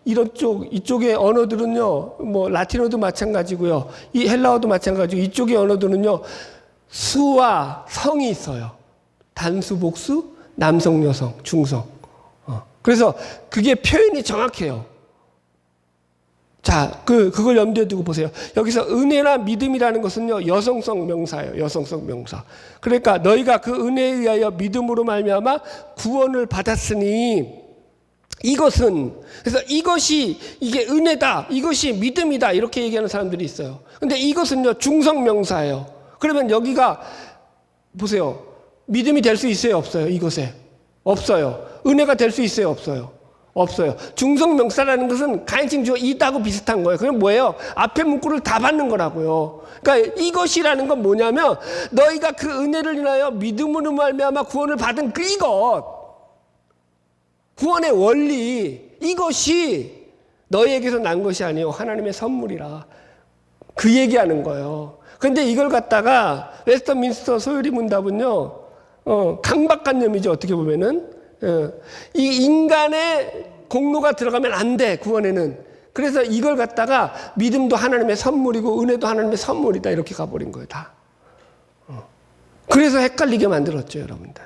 이쪽의 언어들은요, 뭐 라틴어도 마찬가지고요, 이 헬라어도 마찬가지고 이쪽의 언어들은요, 수와 성이 있어요. 단수, 복수, 남성, 여성, 중성. 그래서 그게 표현이 정확해요. 자, 그걸 염두에 두고 보세요. 여기서 은혜나 믿음이라는 것은요, 여성성 명사예요. 여성성 명사. 그러니까 너희가 그 은혜에 의하여 믿음으로 말미암아 구원을 받았으니 그래서 이게 은혜다, 이것이 믿음이다 이렇게 얘기하는 사람들이 있어요. 근데 이것은요, 중성 명사예요. 그러면 여기가 보세요. 믿음이 될 수 있어요, 없어요? 이것에 없어요. 은혜가 될 수 있어요, 없어요? 없어요. 중성명사라는 것은 가인칭 주어 이다고 비슷한 거예요. 그럼 뭐예요? 앞에 문구를 다 받는 거라고요. 그러니까 이것이라는 건 뭐냐면 너희가 그 은혜를 인하여 믿음으로 말미암아 구원을 받은 구원의 원리, 이것이 너희에게서 난 것이 아니요 하나님의 선물이라. 그 얘기하는 거예요. 그런데 이걸 갖다가 웨스터민스터 소요리 문답은요, 강박관념이죠. 어떻게 보면은. 이 인간의 공로가 들어가면 안 돼, 구원에는. 그래서 이걸 갖다가 믿음도 하나님의 선물이고 은혜도 하나님의 선물이다 이렇게 가버린 거예요, 다. 그래서 헷갈리게 만들었죠, 여러분들.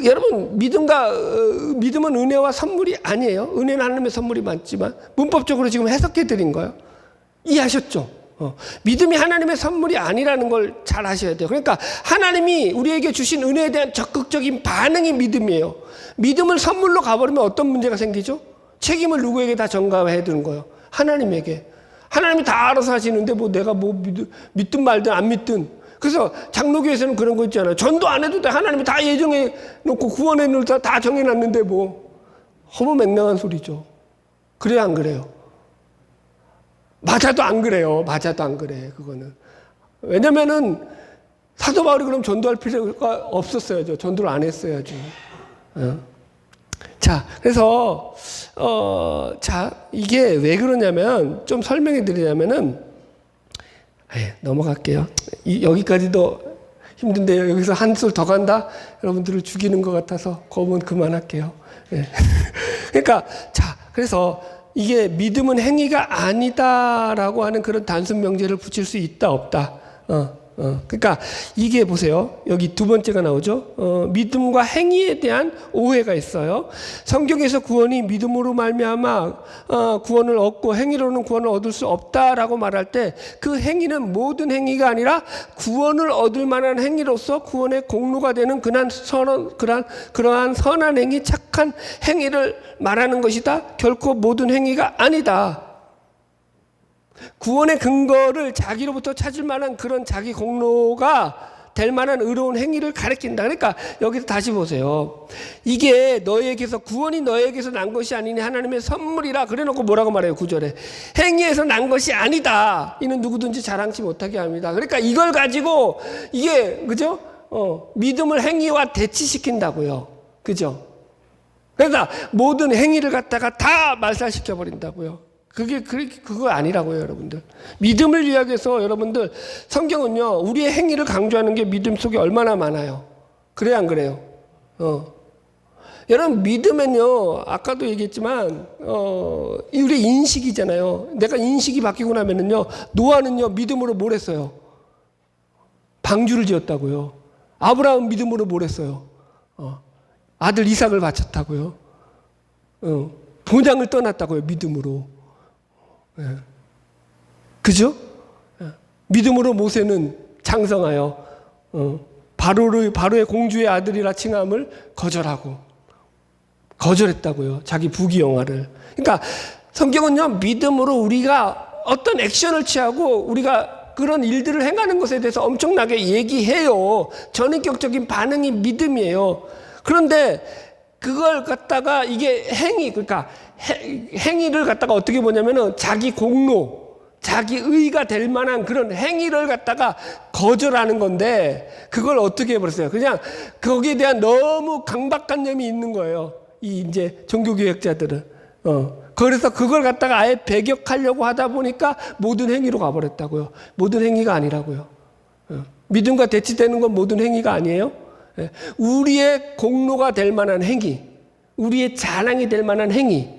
여러분 믿음은 은혜와 선물이 아니에요. 은혜는 하나님의 선물이 많지만 문법적으로 지금 해석해 드린 거예요. 이해하셨죠? 믿음이 하나님의 선물이 아니라는 걸 잘 아셔야 돼요. 그러니까 하나님이 우리에게 주신 은혜에 대한 적극적인 반응이 믿음이에요. 믿음을 선물로 가버리면 어떤 문제가 생기죠? 책임을 누구에게 다 전가해 두는 거예요? 하나님에게. 하나님이 다 알아서 하시는데 뭐 내가 뭐 믿든 말든 안 믿든. 그래서 장로교에서는 그런 거 있잖아요. 전도 안 해도 돼. 하나님이 다 예정해 놓고 구원해 놓고 다 정해놨는데 뭐 허무맹랑한 소리죠. 그래야 안 그래요? 맞아도 안 그래요. 맞아도 안 그래. 그거는. 왜냐면은 사도 바울이 그럼 전도할 필요가 없었어야죠. 전도를 안 했어야죠. 자, 그래서 자, 이게 왜 그러냐면 좀 설명해 드리자면은 넘어갈게요. 여기까지도 힘든데요. 여기서 한술 더 간다? 여러분들을 죽이는 것 같아서 그건 그만할게요. 그러니까 자, 그래서 이게 믿음은 행위가 아니다라고 하는 그런 단순 명제를 붙일 수 있다 없다. 그러니까 이게 보세요. 여기 두 번째가 나오죠. 믿음과 행위에 대한 오해가 있어요. 성경에서 구원이 믿음으로 말미암아 구원을 얻고 행위로는 구원을 얻을 수 없다라고 말할 때 그 행위는 모든 행위가 아니라 구원을 얻을 만한 행위로서 구원의 공로가 되는 그러한 선한 행위, 착한 행위를 말하는 것이다. 결코 모든 행위가 아니다. 구원의 근거를 자기로부터 찾을 만한 그런 자기 공로가 될 만한 의로운 행위를 가리킨다. 그러니까 여기서 다시 보세요. 이게 너희에게서 구원이 너희에게서 난 것이 아니니 하나님의 선물이라 그래놓고 뭐라고 말해요? 9절에 행위에서 난 것이 아니다. 이는 누구든지 자랑치 못하게 합니다. 그러니까 이걸 가지고 이게 그죠? 믿음을 행위와 대치시킨다고요. 그죠? 그래서 모든 행위를 갖다가 다 말살시켜 버린다고요. 그거 아니라고요, 여러분들. 믿음을 이야기해서 여러분들, 성경은요, 우리의 행위를 강조하는 게 믿음 속에 얼마나 많아요. 그래요, 안 그래요? 여러분, 믿음은요, 아까도 얘기했지만, 우리 인식이잖아요. 내가 인식이 바뀌고 나면은요, 노아는요, 믿음으로 뭘 했어요? 방주를 지었다고요. 아브라함은 믿음으로 뭘 했어요? 아들 이삭을 바쳤다고요. 본향을 떠났다고요, 믿음으로. 그죠? 믿음으로 모세는 장성하여 바로의 공주의 아들이라 칭함을 거절했다고요. 자기 부귀영화를. 그러니까 성경은요, 믿음으로 우리가 어떤 액션을 취하고 우리가 그런 일들을 행하는 것에 대해서 엄청나게 얘기해요. 전인격적인 반응이 믿음이에요. 그런데 그걸 갖다가 이게 그러니까 행위를 갖다가 어떻게 보냐면은 자기 공로, 자기 의가 될 만한 그런 행위를 갖다가 거절하는 건데 그걸 어떻게 해버렸어요? 그냥 거기에 대한 너무 강박관념이 있는 거예요. 이제 종교개혁자들은. 그래서 그걸 갖다가 아예 배격하려고 하다 보니까 모든 행위로 가버렸다고요. 모든 행위가 아니라고요. 믿음과 대치되는 건 모든 행위가 아니에요. 우리의 공로가 될 만한 행위, 우리의 자랑이 될 만한 행위,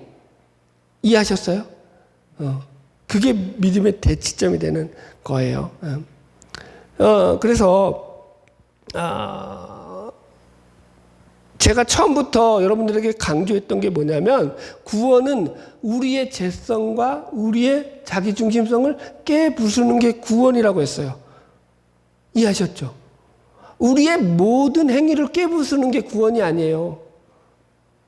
이해하셨어요? 그게 믿음의 대치점이 되는 거예요. 그래서 제가 처음부터 여러분들에게 강조했던 게 뭐냐면 구원은 우리의 죄성과 우리의 자기중심성을 깨부수는 게 구원이라고 했어요. 이해하셨죠? 우리의 모든 행위를 깨부수는 게 구원이 아니에요.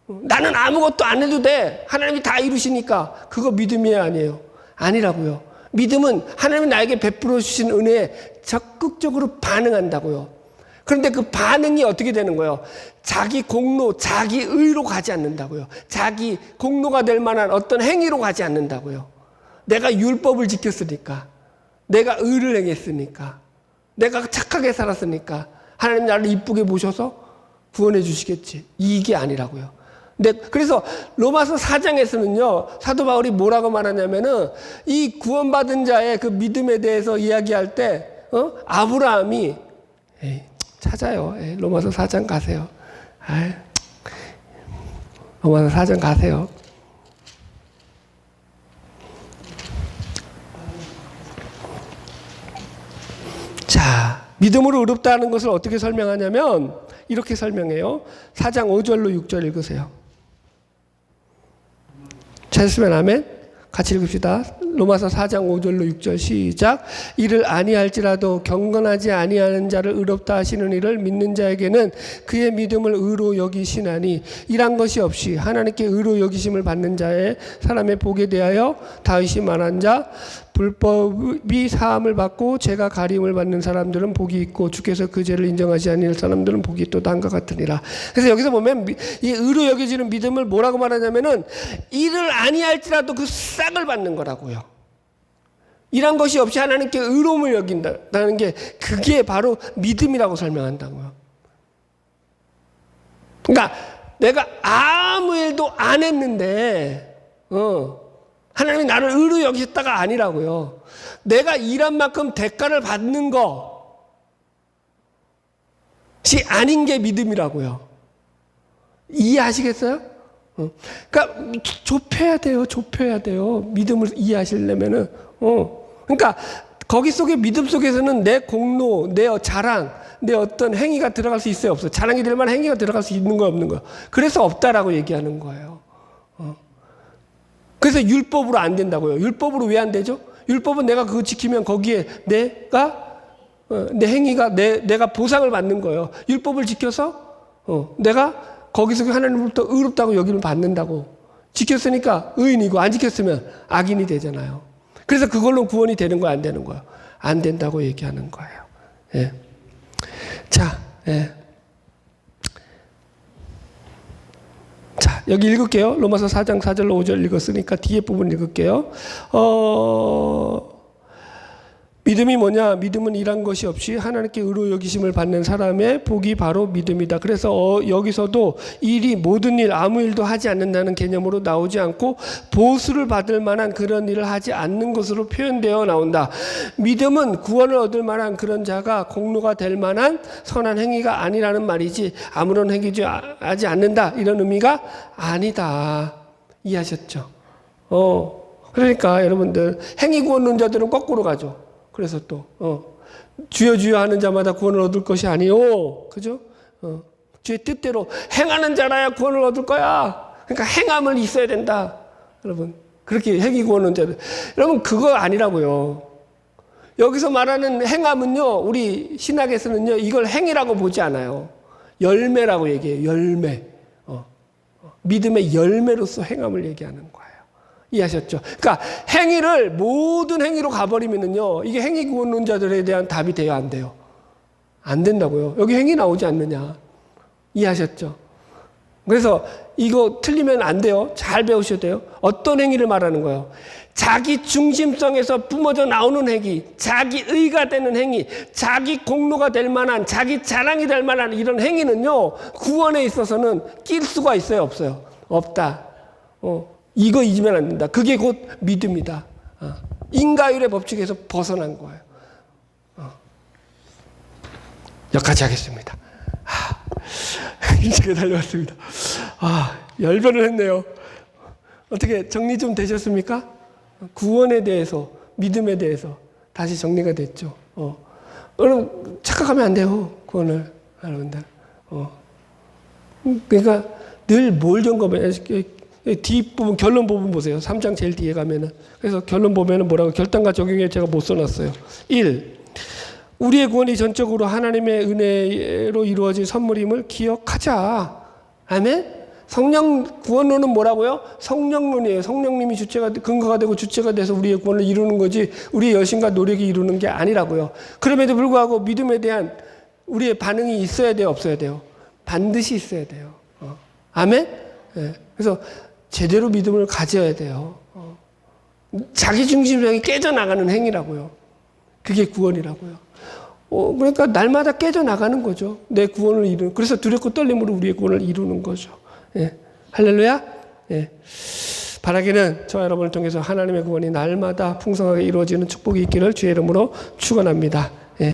나는 아무것도 안 해도 돼. 하나님이 다 이루시니까. 그거 믿음이 아니에요. 아니라고요. 믿음은 하나님이 나에게 베풀어 주신 은혜에 적극적으로 반응한다고요. 그런데 그 반응이 어떻게 되는 거예요? 자기 공로, 자기 의로 가지 않는다고요. 자기 공로가 될 만한 어떤 행위로 가지 않는다고요. 내가 율법을 지켰으니까, 내가 의를 행했으니까, 내가 착하게 살았으니까 하나님 나를 이쁘게 보셔서 구원해 주시겠지. 이게 아니라고요. 근데 그래서 로마서 4장에서는요, 사도 바울이 뭐라고 말하냐면은 이 구원받은 자의 그 믿음에 대해서 이야기할 때, 아브라함이, 찾아요. 로마서 4장 가세요. 로마서 4장 가세요. 자, 믿음으로 의롭다는 것을 어떻게 설명하냐면 이렇게 설명해요. 4장 5절로 6절 읽으세요. 찾으시면 아멘. 같이 읽읍시다. 로마서 4장 5절로 6절 시작. 이를 아니할지라도 경건하지 아니하는 자를 의롭다 하시는 이를 믿는 자에게는 그의 믿음을 의로 여기시나니 이란 것이 없이 하나님께 의로 여기심을 받는 자의 사람의 복에 대하여 다윗이 말한 자 불법이 사함을 받고 죄가 가림을 받는 사람들은 복이 있고 주께서 그 죄를 인정하지 아니할 사람들은 복이 있도 다음과 같으니라. 그래서 여기서 보면 이 의로 여겨지는 믿음을 뭐라고 말하냐면은 이를 아니할지라도 그 싹을 받는 거라고요. 이란 것이 없이 하나님께 의로움을 여긴다는 게 그게 바로 믿음이라고 설명한다고요. 그러니까 내가 아무 일도 안 했는데 하나님이 나를 의로 여기셨다가 아니라고요. 내가 일한 만큼 대가를 받는 것이 아닌 게 믿음이라고요. 이해하시겠어요? 그러니까 좁혀야 돼요. 좁혀야 돼요. 믿음을 이해하시려면은. 그러니까 거기 속에 믿음 속에서는 내 공로, 내 자랑, 내 어떤 행위가 들어갈 수 있어요, 없어요? 자랑이 될 만한 행위가 들어갈 수 있는 거 없는 거. 그래서 없다라고 얘기하는 거예요. 그래서 율법으로 안 된다고요. 율법으로 왜 안 되죠? 율법은 내가 그거 지키면 거기에 내가 내 행위가 내가 보상을 받는 거예요. 율법을 지켜서 내가 거기서 하나님으로부터 의롭다고 여기를 받는다고. 지켰으니까 의인이고 안 지켰으면 악인이 되잖아요. 그래서 그걸로 구원이 되는 거야, 안 되는 거야? 안 된다고 얘기하는 거예요. 예. 자, 예. 자, 여기 읽을게요. 로마서 4장 4절로 5절 읽었으니까 뒤에 부분 읽을게요. 믿음이 뭐냐? 믿음은 일한 것이 없이 하나님께 의로 여기심을 받는 사람의 복이 바로 믿음이다. 그래서 여기서도 일이 모든 일, 아무 일도 하지 않는다는 개념으로 나오지 않고 보수를 받을 만한 그런 일을 하지 않는 것으로 표현되어 나온다. 믿음은 구원을 얻을 만한 그런 자가 공로가 될 만한 선한 행위가 아니라는 말이지 아무런 행위지 하지 않는다. 이런 의미가 아니다. 이해하셨죠? 그러니까 여러분들 행위 구원론자들은 거꾸로 가죠. 그래서 또 주여 주여 하는 자마다 구원을 얻을 것이 아니요, 그죠? 주의 뜻대로 행하는 자라야 구원을 얻을 거야. 그러니까 행함을 있어야 된다, 여러분. 그렇게 행위 구원론자들, 여러분 그거 아니라고요. 여기서 말하는 행함은요, 우리 신학에서는요, 이걸 행위라고 보지 않아요. 열매라고 얘기해요. 열매. 믿음의 열매로서 행함을 얘기하는 거예요. 이해하셨죠? 그러니까 행위를 모든 행위로 가버리면은요, 이게 행위 구원론자들에 대한 답이 돼요, 안 돼요? 안 된다고요. 여기 행위 나오지 않느냐. 이해하셨죠? 그래서 이거 틀리면 안 돼요. 잘 배우셔야 돼요. 어떤 행위를 말하는 거예요? 자기 중심성에서 뿜어져 나오는 행위, 자기 의가 되는 행위, 자기 공로가 될 만한, 자기 자랑이 될 만한 이런 행위는요, 구원에 있어서는 낄 수가 있어요, 없어요? 없다. 이거 잊으면 안 된다. 그게 곧 믿음이다. 인과율의 법칙에서 벗어난 거예요. 여기까지 하겠습니다. 일찍 달려왔습니다. 열변을 했네요. 어떻게 정리 좀 되셨습니까? 구원에 대해서, 믿음에 대해서 다시 정리가 됐죠. 여러분 착각하면 안 돼요, 구원을. 여러분들. 그러니까 늘 뭘 점검해야 뒷부분 결론 부분 보세요. 3장 제일 뒤에 가면은. 그래서 결론 보면은 뭐라고? 결단과 적용에 제가 못 써놨어요. 1. 우리의 구원이 전적으로 하나님의 은혜로 이루어진 선물임을 기억하자. 아멘? 성령 구원론은 뭐라고요? 성령론이에요. 성령님이 주체가 근거가 되고 주체가 돼서 우리의 구원을 이루는 거지 우리의 열심과 노력이 이루는 게 아니라고요. 그럼에도 불구하고 믿음에 대한 우리의 반응이 있어야 돼요, 없어야 돼요? 반드시 있어야 돼요. 아멘? 네. 그래서 제대로 믿음을 가져야 돼요. 자기 중심성이 깨져나가는 행위라고요. 그게 구원이라고요. 그러니까 날마다 깨져나가는 거죠. 내 구원을 이루는. 그래서 두렵고 떨림으로 우리의 구원을 이루는 거죠. 예. 할렐루야. 예. 바라기는 저와 여러분을 통해서 하나님의 구원이 날마다 풍성하게 이루어지는 축복이 있기를 주의 이름으로 축원합니다.